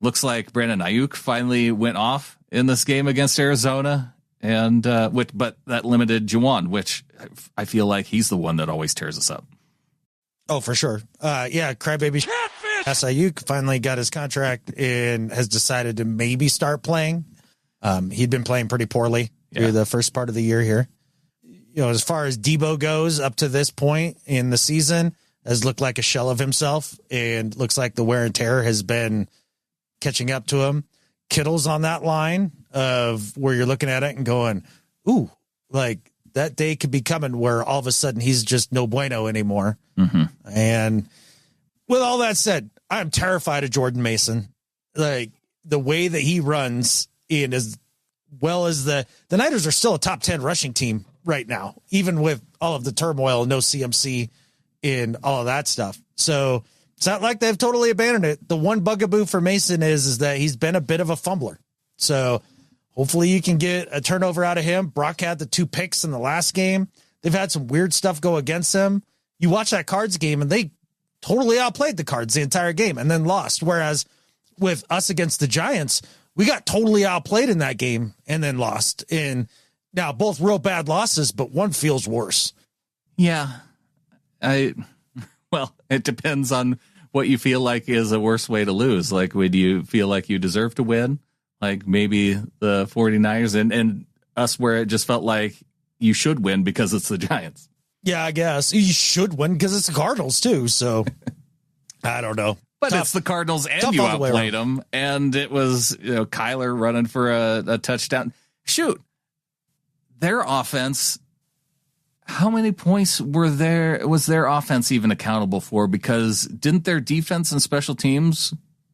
Looks like Brandon Ayuk finally went off in this game against Arizona, and but that limited Juwan, which I feel like he's the one that always tears us up. Oh, for sure. Crybaby Ayuk finally got his contract and has decided to maybe start playing. He'd been playing pretty poorly through the first part of the year here. As far as Debo goes up to this point in the season, has looked like a shell of himself, and looks like the wear and tear has been catching up to him. Kittle's on that line of where you're looking at it and going, ooh, like that day could be coming where all of a sudden he's just no bueno anymore. Mm-hmm. And with all that said, I'm terrified of Jordan Mason. Like the way that he runs in, as well as the Niners are still a top 10 rushing team right now, even with all of the turmoil, no CMC in all of that stuff. So it's not like they've totally abandoned it. The one bugaboo for Mason is that he's been a bit of a fumbler. So hopefully you can get a turnover out of him. Brock had the 2 picks in the last game. They've had some weird stuff go against him. You watch that Cards game and they totally outplayed the Cards the entire game and then lost. Whereas with us against the Giants, we got totally outplayed in that game and then lost. And now both real bad losses, but one feels worse. Yeah. Well, it depends on what you feel like is a worse way to lose. Like, would you feel like you deserve to win? Like maybe the 49ers and us, where it just felt like you should win because it's the Giants. Yeah, I guess you should win because it's the Cardinals too. So I don't know. But it's the Cardinals and you outplayed them. And it was, Kyler running for a touchdown. Shoot. Their offense, how many points was their offense even accountable for? Because didn't their defense and special teams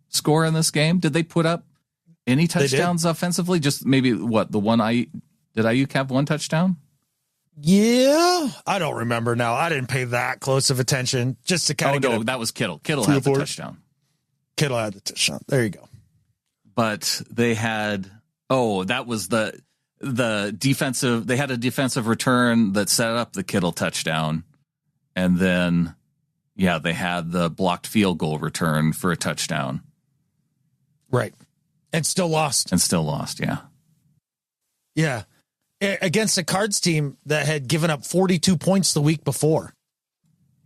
score in this game? Did they put up any touchdowns offensively? Just maybe did Ayuk have 1 touchdown? Yeah, I don't remember now. I didn't pay that close of attention just to kind of that was Kittle. Kittle had the touchdown. Kittle had the touchdown. There you go. But they had that was the defensive. They had a defensive return that set up the Kittle touchdown, and then they had the blocked field goal return for a touchdown. Right, and still lost. Yeah, against a Cards team that had given up 42 points the week before.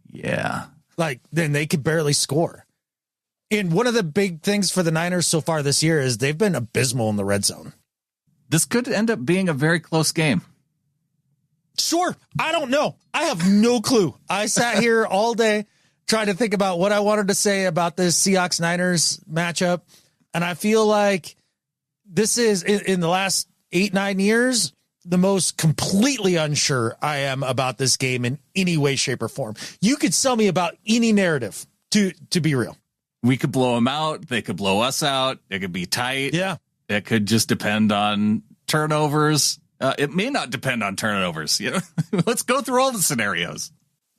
Yeah, then they could barely score. And one of the big things for the Niners so far this year is they've been abysmal in the red zone. This could end up being a very close game. Sure. I don't know. I have no clue. I sat here all day trying to think about what I wanted to say about this Seahawks-Niners matchup. And I feel like this is, in the last 8-9 years, the most completely unsure I am about this game in any way, shape, or form. You could sell me about any narrative to be real. We could blow them out. They could blow us out. It could be tight. Yeah. It could just depend on turnovers. It may not depend on turnovers. Let's go through all the scenarios.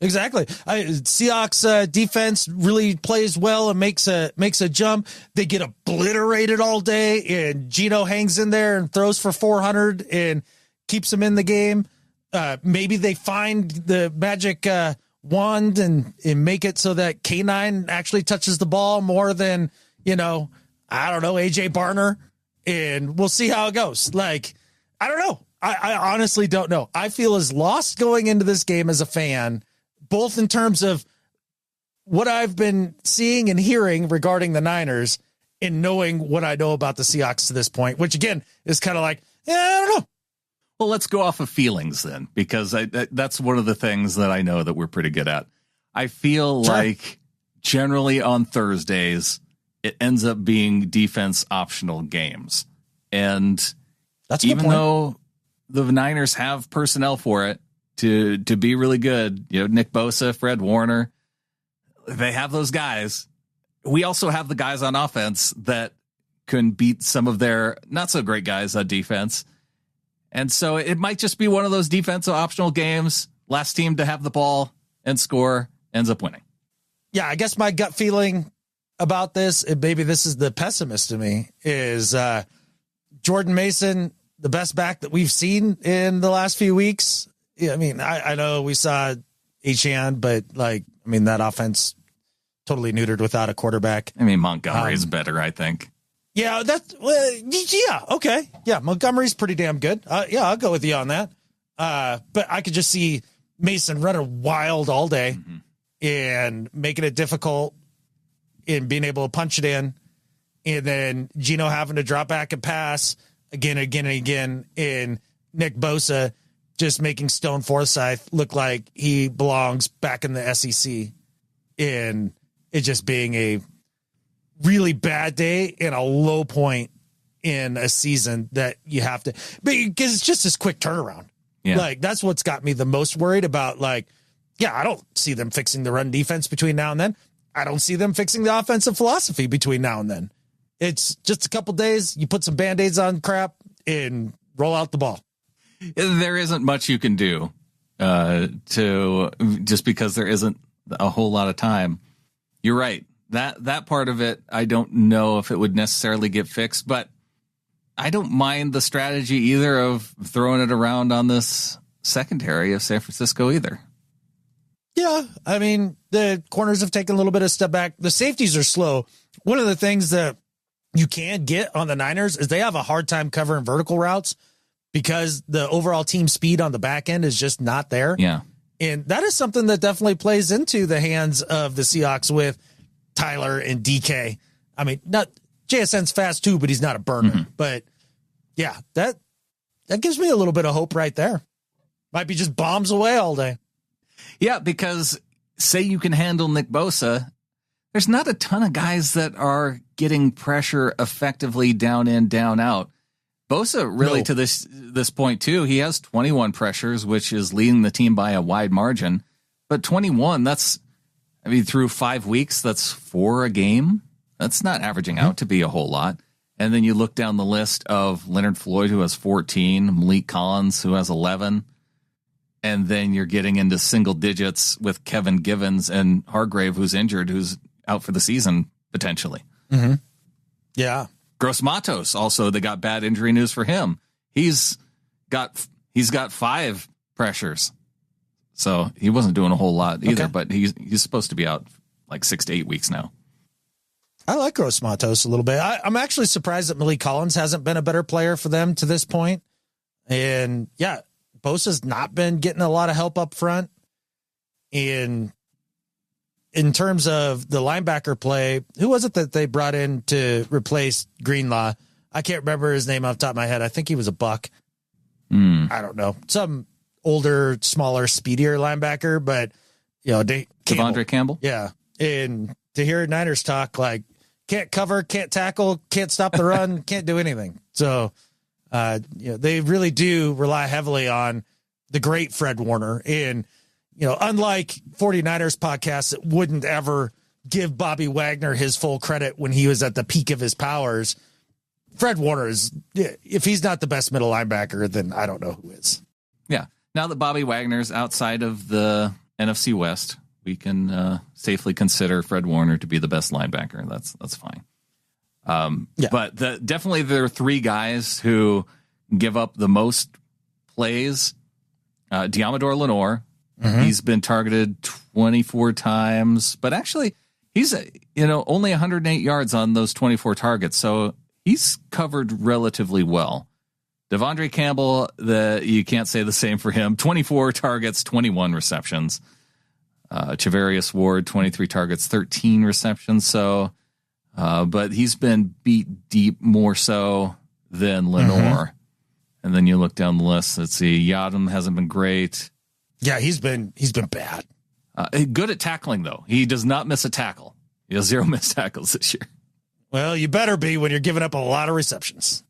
Exactly. Seahawks defense really plays well and makes a jump. They get obliterated all day, and Geno hangs in there and throws for 400 and keeps them in the game. Maybe they find the magic wand and make it so that K9 actually touches the ball more than, I don't know, AJ Barner. And we'll see how it goes. I don't know. I honestly don't know. I feel as lost going into this game as a fan, both in terms of what I've been seeing and hearing regarding the Niners and knowing what I know about the Seahawks to this point, which again is kind of I don't know. Well, let's go off of feelings then, because that's one of the things that I know that we're pretty good at. I feel like generally on Thursdays, it ends up being defense optional games. And that's even though the Niners have personnel for it, to be really good. Nick Bosa, Fred Warner, they have those guys. We also have the guys on offense that can beat some of their not so great guys on defense. And so it might just be one of those defensive optional games. Last team to have the ball and score ends up winning. Yeah, I guess my gut feeling about this, and maybe this is the pessimist to me, is Jordan Mason, the best back that we've seen in the last few weeks. Yeah, I mean, I know we saw Etienne, but that offense totally neutered without a quarterback. I mean, Montgomery's better, I think. Yeah, okay. Yeah, Montgomery's pretty damn good. I'll go with you on that. But I could just see Mason running wild all day and making it difficult in being able to punch it in. And then Geno having to drop back and pass again, and Nick Bosa just making Stone Forsythe look like he belongs back in the SEC. And it just being a really bad day and a low point in a season that you have to, because it's just this quick turnaround. Yeah. That's what's got me the most worried about. I don't see them fixing the run defense between now and then. I don't see them fixing the offensive philosophy between now and then. It's just a couple days. You put some Band-Aids on crap and roll out the ball. There isn't much you can do to just because there isn't a whole lot of time. You're right. That part of it, I don't know if it would necessarily get fixed, but I don't mind the strategy either of throwing it around on this secondary of San Francisco either. Yeah, I mean, the corners have taken a little bit of step back. The safeties are slow. One of the things that you can get on the Niners is they have a hard time covering vertical routes because the overall team speed on the back end is just not there. Yeah. And that is something that definitely plays into the hands of the Seahawks with Tyler and DK. I mean, not JSN's fast too, but he's not a burner. But yeah, that gives me a little bit of hope right there. Might be just bombs away all day. Yeah, because say you can handle Nick Bosa, there's not a ton of guys that are getting pressure effectively down in, down out. Bosa really to this point too, he has 21 pressures, which is leading the team by a wide margin. But 21, through 5 weeks, that's 4 a game. That's not averaging out to be a whole lot. And then you look down the list of Leonard Floyd, who has 14, Malik Collins, who has 11. And then you're getting into single digits with Kevin Givens and Hargrave, who's injured, who's out for the season, potentially. Yeah. Gross Matos, also, they got bad injury news for him. He's got 5 pressures. So he wasn't doing a whole lot either, but he's supposed to be out 6 to 8 weeks now. I like Gross Matos a little bit. I'm actually surprised that Malik Collins hasn't been a better player for them to this point. And yeah, Bosa's not been getting a lot of help up front. And in terms of the linebacker play, who was it that they brought in to replace Greenlaw? I can't remember his name off the top of my head. I think he was a Buck. I don't know. Some older, smaller, speedier linebacker, but Devondre Campbell. Yeah. And to hear Niners talk, can't cover, can't tackle, can't stop the run, can't do anything. So, they really do rely heavily on the great Fred Warner. And, unlike 49ers podcasts that wouldn't ever give Bobby Wagner his full credit when he was at the peak of his powers, Fred Warner is, if he's not the best middle linebacker, then I don't know who is. Yeah. Now that Bobby Wagner's outside of the NFC West, we can safely consider Fred Warner to be the best linebacker. That's fine. But definitely there are 3 guys who give up the most plays. Diamador Lenore, he's been targeted 24 times, but actually he's only 108 yards on those 24 targets, so he's covered relatively well. Devondre Campbell, you can't say the same for him. 24 targets, 21 receptions. Chavarius Ward, 23 targets, 13 receptions. So, but he's been beat deep more so than Lenore. And then you look down the list. Let's see. Yadam hasn't been great. Yeah, he's been bad. Good at tackling though. He does not miss a tackle. He has 0 missed tackles this year. Well, you better be when you're giving up a lot of receptions.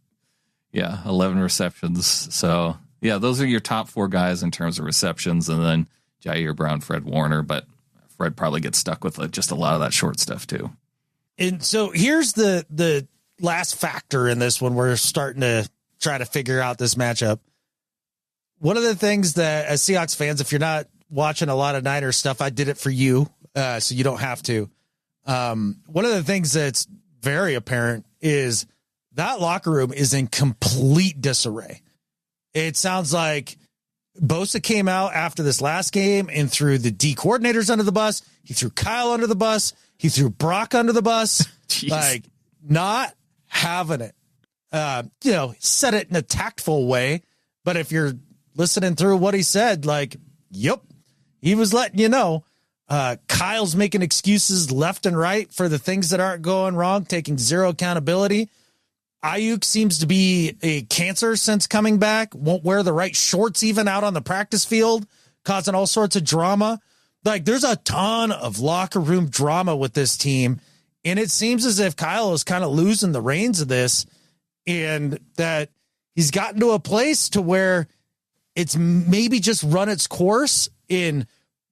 Yeah, 11 receptions. So Yeah, those are your top 4 guys in terms of receptions, and then Jair Brown, Fred Warner, but Fred probably gets stuck with just a lot of that short stuff too. And so here's the last factor in this when we're starting to try to figure out this matchup. One of the things that, as Seahawks fans, if you're not watching a lot of Niners stuff, I did it for you, so you don't have to. One of the things that's very apparent is that locker room is in complete disarray. It sounds like Bosa came out after this last game and threw the D coordinators under the bus. He threw Kyle under the bus. He threw Brock under the bus. Like, not having it. Said it in a tactful way, but if you're listening through what he said, like, yep, he was letting you know. Kyle's making excuses left and right for the things that aren't going wrong, taking zero accountability. Ayuk seems to be a cancer since coming back, won't wear the right shorts even out on the practice field, causing all sorts of drama. Like, there's a ton of locker room drama with this team, and it seems as if Kyle is kind of losing the reins of this, and that he's gotten to a place to where it's maybe just run its course. In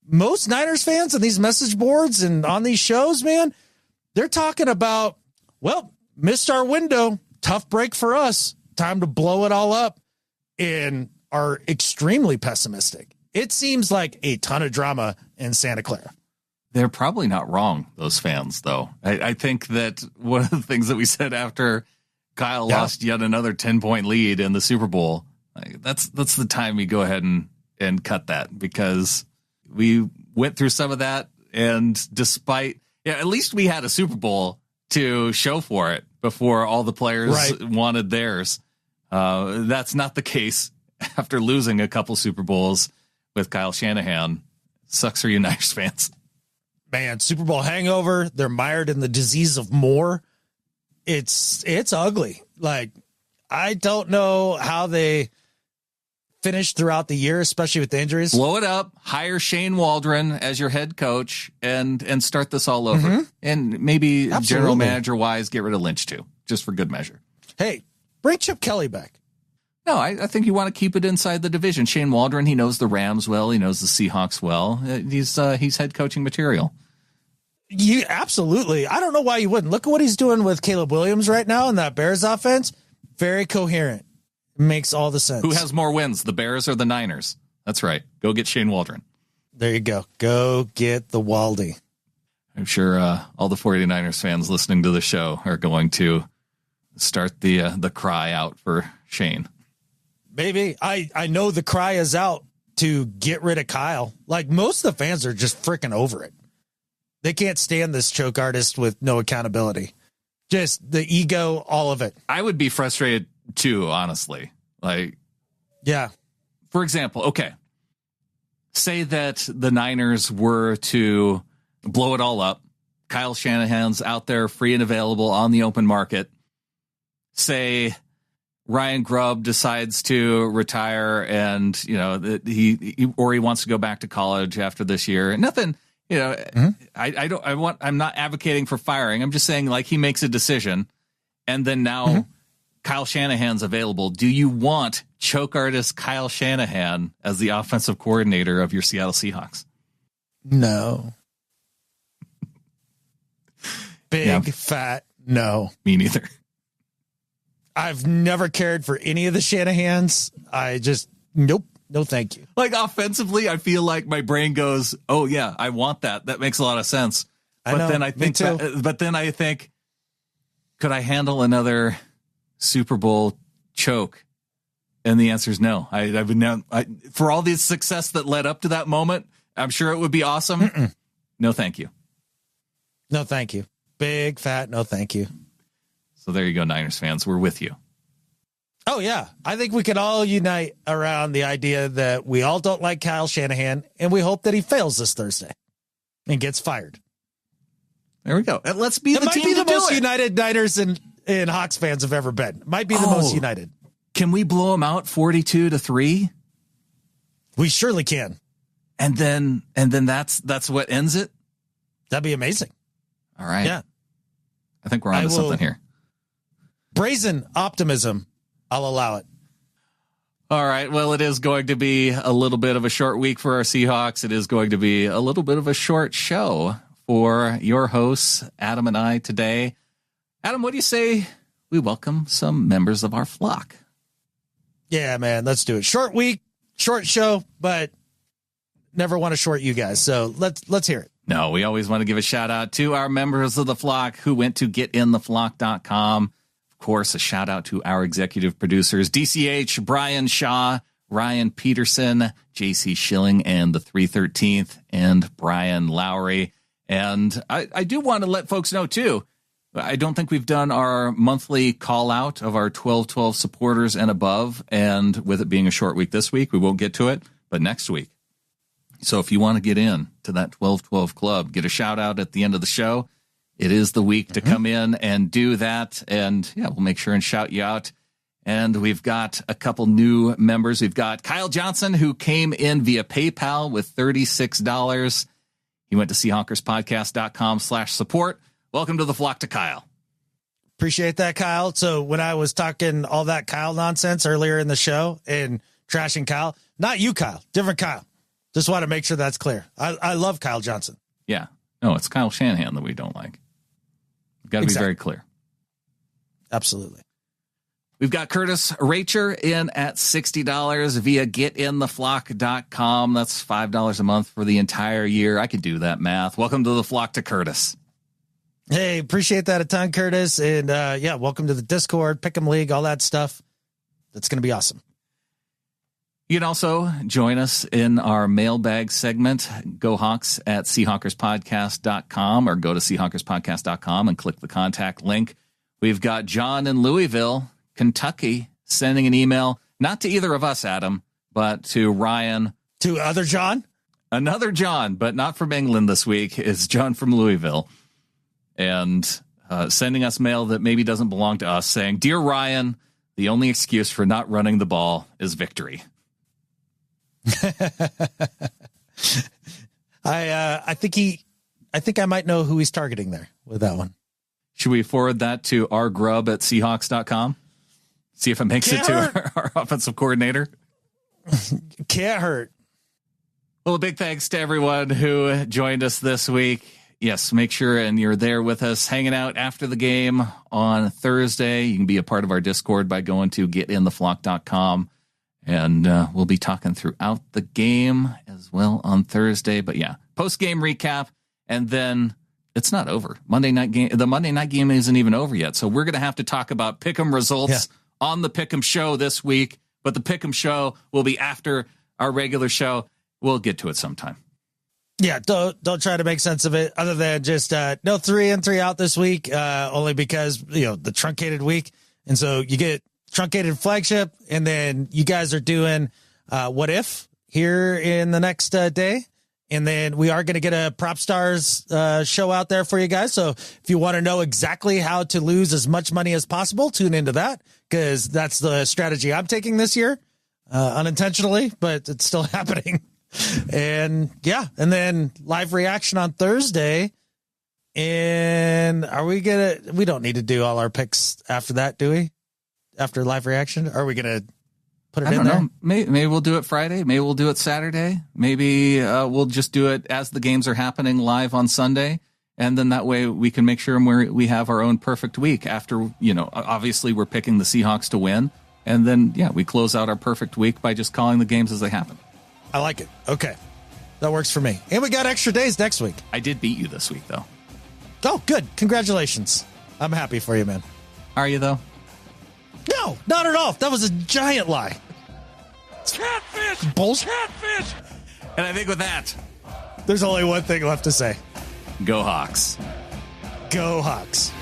most Niners fans and these message boards and on these shows, man, they're talking about, well, missed our window. Tough break for us. Time to blow it all up, and are extremely pessimistic. It seems like a ton of drama in Santa Clara. They're probably not wrong, those fans, though. I think that one of the things that we said after Kyle lost yet another 10-point lead in the Super Bowl, that's the time we go ahead and cut that, because we went through some of that, and despite, at least we had a Super Bowl to show for it before all the players wanted theirs. That's not the case after losing a couple Super Bowls with Kyle Shanahan. Sucks for you Niners fans. Man, Super Bowl hangover. They're mired in the disease of more. It's ugly. Like, I don't know how they finished throughout the year, especially with the injuries. Blow it up, hire Shane Waldron as your head coach, and start this all over. Mm-hmm. And maybe general manager wise, get rid of Lynch too, just for good measure. Hey, bring Chip Kelly back. No, I think you want to keep it inside the division. Shane Waldron, he knows the Rams well. He knows the Seahawks well. He's head coaching material. You absolutely. I don't know why you wouldn't. Look at what he's doing with Caleb Williams right now in that Bears offense. Very coherent. Makes all the sense. Who has more wins, the Bears or the Niners? That's right. Go get Shane Waldron. There you go. Go get the Waldy. I'm sure all the 49ers fans listening to the show are going to start the cry out for Shane. Maybe. I know the cry is out to get rid of Kyle. Like, most of the fans are just freaking over it. They can't stand this choke artist with no accountability. Just the ego, all of it. I would be frustrated too, honestly. Like, yeah. For example, okay, say that the Niners were to blow it all up. Kyle Shanahan's out there free and available on the open market. Say Ryan Grubb decides to retire, and he wants to go back to college after this year. Nothing, I'm not advocating for firing. I'm just saying, like, he makes a decision, and then now Kyle Shanahan's available. Do you want choke artist Kyle Shanahan as the offensive coordinator of your Seattle Seahawks? No. Big fat no. Me neither. I've never cared for any of the Shanahans. I just, nope. No, thank you. Like, offensively, I feel like my brain goes, oh yeah, I want that. That makes a lot of sense. But then I think, could I handle another Super Bowl choke? And the answer is no. For all the success that led up to that moment, I'm sure it would be awesome. No, thank you. No, thank you. Big fat no, thank you. So there you go, Niners fans. We're with you. Oh, yeah. I think we can all unite around the idea that we all don't like Kyle Shanahan, and we hope that he fails this Thursday and gets fired. There we go. And let's be the team to do it. It might be the most united Niners and Hawks fans have ever been. Might be the most united. Can we blow them out 42-3? We surely can. And then that's what ends it? That'd be amazing. All right. Yeah. I think we're on to something here. Brazen optimism. I'll allow it. All right. Well, it is going to be a little bit of a short week for our Seahawks. It is going to be a little bit of a short show for your hosts, Adam and I, today. Adam, what do you say we welcome some members of our flock? Yeah, man, let's do it. Short week, short show, but never want to short you guys. So let's hear it. No, we always want to give a shout out to our members of the flock who went to getintheflock.com. Of course, a shout out to our executive producers, DCH, Brian Shaw, Ryan Peterson, JC Schilling, and the 313th, and Brian Lowry. And I do want to let folks know, too, I don't think we've done our monthly call out of our 1212 supporters and above. And with it being a short week this week, we won't get to it, but next week. So if you want to get in to that 1212 club, get a shout out at the end of the show. It is the week to come in and do that. And yeah, we'll make sure and shout you out. And we've got a couple new members. We've got Kyle Johnson, who came in via PayPal with $36. He went to seahawkerspodcast.com/support. Welcome to the flock to Kyle. Appreciate that, Kyle. So when I was talking all that Kyle nonsense earlier in the show and trashing Kyle, not you, Kyle, different Kyle. Just want to make sure that's clear. I love Kyle Johnson. Yeah. No, it's Kyle Shanahan that we don't like. We've got to be very clear. Absolutely. We've got Curtis Racher in at $60 via getintheflock.com. That's $5 a month for the entire year. I could do that math. Welcome to the flock to Curtis. Hey, appreciate that a ton, Curtis. And yeah, welcome to the Discord, Pick'em League, all that stuff. That's going to be awesome. You can also join us in our mailbag segment. Go Hawks at seahawkerspodcast.com or go to seahawkerspodcast.com and click the contact link. We've got John in Louisville, Kentucky, sending an email, not to either of us, Adam, but to Ryan. To other John? Another John, but not from England this week. It's John from Louisville. And sending us mail that maybe doesn't belong to us, saying, "Dear Ryan, the only excuse for not running the ball is victory." I think I might know who he's targeting there with that one. Should we forward that to R Grubb at Seahawks.com? See if it makes it to our offensive coordinator. Can't hurt. Well, a big thanks to everyone who joined us this week. Yes, make sure and you're there with us, hanging out after the game on Thursday. You can be a part of our Discord by going to getintheflock.com. And we'll be talking throughout the game as well on Thursday. But yeah, post-game recap. And then it's not over. Monday night game. The Monday night game isn't even over yet. So we're going to have to talk about Pick'em results on the Pick'em show this week. But the Pick'em show will be after our regular show. We'll get to it sometime. Yeah, don't try to make sense of it other than just no 3 in 3 out this week, only because, the truncated week. And so you get truncated flagship, and then you guys are doing what if here in the next day. And then we are going to get a Prop Stars show out there for you guys. So if you want to know exactly how to lose as much money as possible, tune into that, because that's the strategy I'm taking this year, unintentionally, but it's still happening. And yeah, and then live reaction on Thursday. And we don't need to do all our picks after that, do we? After live reaction? Are we going to put it in there? I don't know. Maybe we'll do it Friday. Maybe we'll do it Saturday. Maybe we'll just do it as the games are happening live on Sunday. And then that way we can make sure we have our own perfect week after, obviously we're picking the Seahawks to win. And then, we close out our perfect week by just calling the games as they happen. I like it. Okay. That works for me. And we got extra days next week. I did beat you this week, though. Oh, good. Congratulations. I'm happy for you, man. Are you, though? No, not at all. That was a giant lie. Catfish! Bullshit. Catfish! And I think with that, there's only one thing left to say. Go Hawks. Go Hawks.